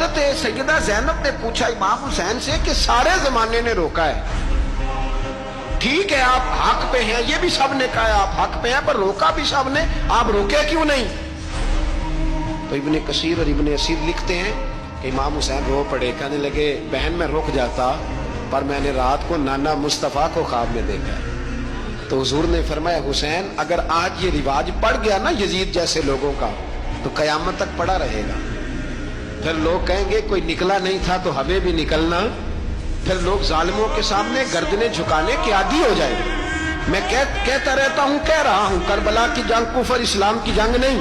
حضرت سیدہ زینب نے پوچھا امام حسین سے کہ سارے زمانے نے روکا ہے، ٹھیک ہے آپ حق پہ ہیں، یہ بھی سب نے کہا آپ حق پہ ہیں، پر روکا بھی سب نے، آپ روکے کیوں نہیں؟ تو ابن کثیر اور ابن اسیر لکھتے ہیں کہ امام حسین رو پڑے، کہنے لگے بہن میں رک جاتا، پر میں نے رات کو نانا مصطفیٰ کو خواب میں دیکھا ہے۔ تو حضور نے فرمایا حسین اگر آج یہ رواج پڑ گیا نا یزید جیسے لوگوں کا تو قیامت تک پڑا رہے گا، پھر لوگ کہیں گے کوئی نکلا نہیں تھا تو ہمیں بھی نکلنا، پھر لوگ ظالموں کے سامنے گردنیں جھکانے کے عادی ہو جائیں گے۔ میں کہتا رہتا ہوں، کہہ رہا ہوں، کربلا کی جنگ کفر اسلام کی جنگ نہیں،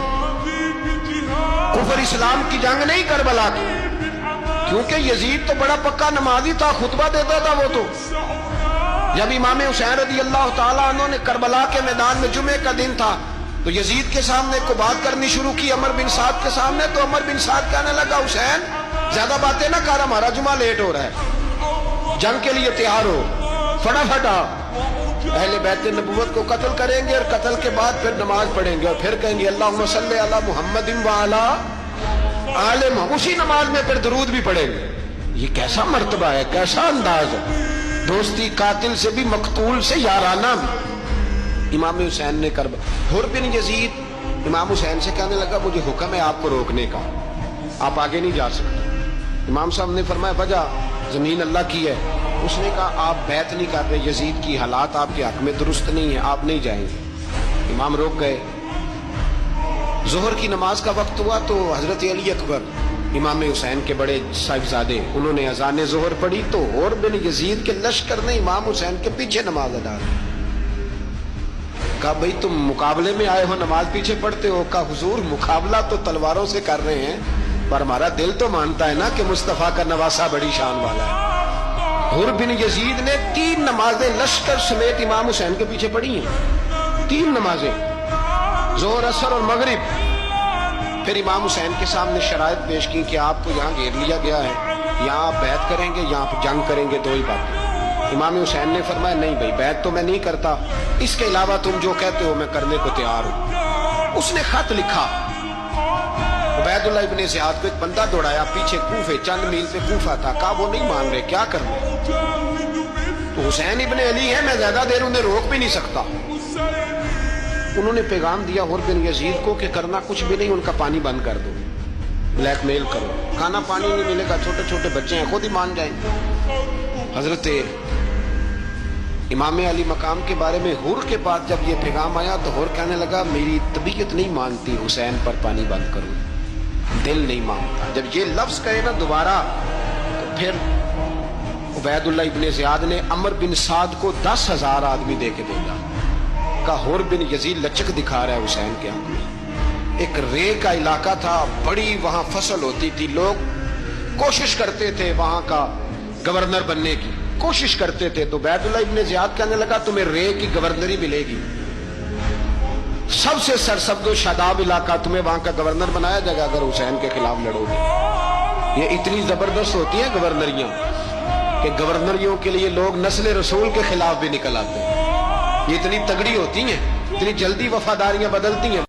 کفر اسلام کی جنگ نہیں کربلا کی، کیونکہ یزید تو بڑا پکا نمازی تھا، خطبہ دیتا تھا وہ تو۔ جب امام حسین رضی اللہ تعالیٰ عنہ نے کربلا کے میدان میں جمعے کا دن تھا تو یزید کے سامنے کو بات کرنی شروع کی عمر بن سعد کے سامنے، تو عمر بن سعد کہنے لگا حسین زیادہ باتیں نہ کر، ہمارا جمعہ لیٹ ہو رہا ہے، جنگ کے لیے تیار ہو، فٹافٹ آ، اہل بیت نبوت کو قتل کریں گے اور قتل کے بعد پھر نماز پڑھیں گے اور پھر کہیں گے اللہم صلی علی محمد وعلی آل محمد، اسی نماز میں پھر درود بھی پڑھیں گے۔ یہ کیسا مرتبہ ہے، کیسا انداز ہے، دوستی قاتل سے بھی مقتول سے یارانہ بھی۔ امام حسین نے حر بن یزید امام حسین سے کہنے لگا مجھے حکم ہے آپ کو روکنے کا، آپ آگے نہیں جا سکتے۔ امام صاحب نے فرمایا وجہ زمین اللہ کی ہے، اس نے کہا آپ بیعت نہیں کر رہے، یزید کی حالات آپ کے حق میں درست نہیں ہے، آپ نہیں جائیں گے۔ امام روک گئے۔ ظہر کی نماز کا وقت ہوا تو حضرت علی اکبر امام حسین کے بڑے صاحبزادے انہوں نے اذان ظہر پڑھی تو حر بن یزید کے لشکر نے امام حسین کے پیچھے نماز ادا کی۔ کہا بھئی تم مقابلے میں آئے ہو نماز پیچھے پڑھتے ہو؟ کہا حضور مقابلہ تو تلواروں سے کر رہے ہیں پر ہمارا دل تو مانتا ہے نا کہ مصطفیٰ کا نواسہ بڑی شان والا ہے۔ حر بن یزید نے 3 نمازیں لشکر سمیت امام حسین کے پیچھے پڑھی ہیں، 3 نمازیں، ظہر اثر اور مغرب۔ پھر امام حسین کے سامنے شرائط پیش کی کہ آپ کو یہاں گھیر لیا گیا ہے، یہاں آپ بیعت کریں گے، یہاں جنگ کریں گے، 2 ہی باتیں۔ امام حسین نے فرمایا نہیں بھائی بیعت تو میں نہیں کرتا، اس کے علاوہ تم جو کہتے ہو میں کرنے کو تیار ہوں۔ اس نے خط لکھا، عبید اللہ ابن زیاد کو ایک بندہ دوڑایا پیچھے کوفے، چند میل پہ کوفہ تھا، کہا وہ نہیں مان رہے، کیا کرنا؟ تو حسین ابن علی ہے، میں زیادہ دیر انہیں روک بھی نہیں سکتا۔ انہوں نے پیغام دیا حر بن یزید کو کہ کرنا کچھ بھی نہیں، ان کا پانی بند کر دو، بلیک میل کرو، کھانا پانی نہیں ملے گا، چھوٹے چھوٹے بچے ہیں خود ہی مان جائیں گے۔ حضرت امام علی مقام کے بارے میں حر کے پاس جب یہ پیغام آیا تو حر کہنے لگا میری طبیعت نہیں مانتی حسین پر پانی بند کروں، دل نہیں مانتا۔ جب یہ لفظ کہے نا دوبارہ تو پھر عبید اللہ ابن زیاد نے عمر بن سعد کو 10,000 آدمی دے کے بھیجا، کہا حر بن یزید لچک دکھا رہا ہے حسین کے حق میں۔ ایک رے کا علاقہ تھا، بڑی وہاں فصل ہوتی تھی، لوگ کوشش کرتے تھے وہاں کا گورنر بننے کی، کوشش کرتے تھے۔ تو عبید اللہ ابن زیاد کہنے لگا تمہیں رے کی گورنری ملے گی، سب سے سرسبز و شاداب علاقہ، تمہیں وہاں کا گورنر بنایا جائے گا اگر حسین کے خلاف لڑو گے۔ یہ اتنی زبردست ہوتی ہیں گورنریاں کہ گورنریوں کے لیے لوگ نسل رسول کے خلاف بھی نکل آتے ہیں، یہ اتنی تگڑی ہوتی ہیں، اتنی جلدی وفاداریاں بدلتی ہیں۔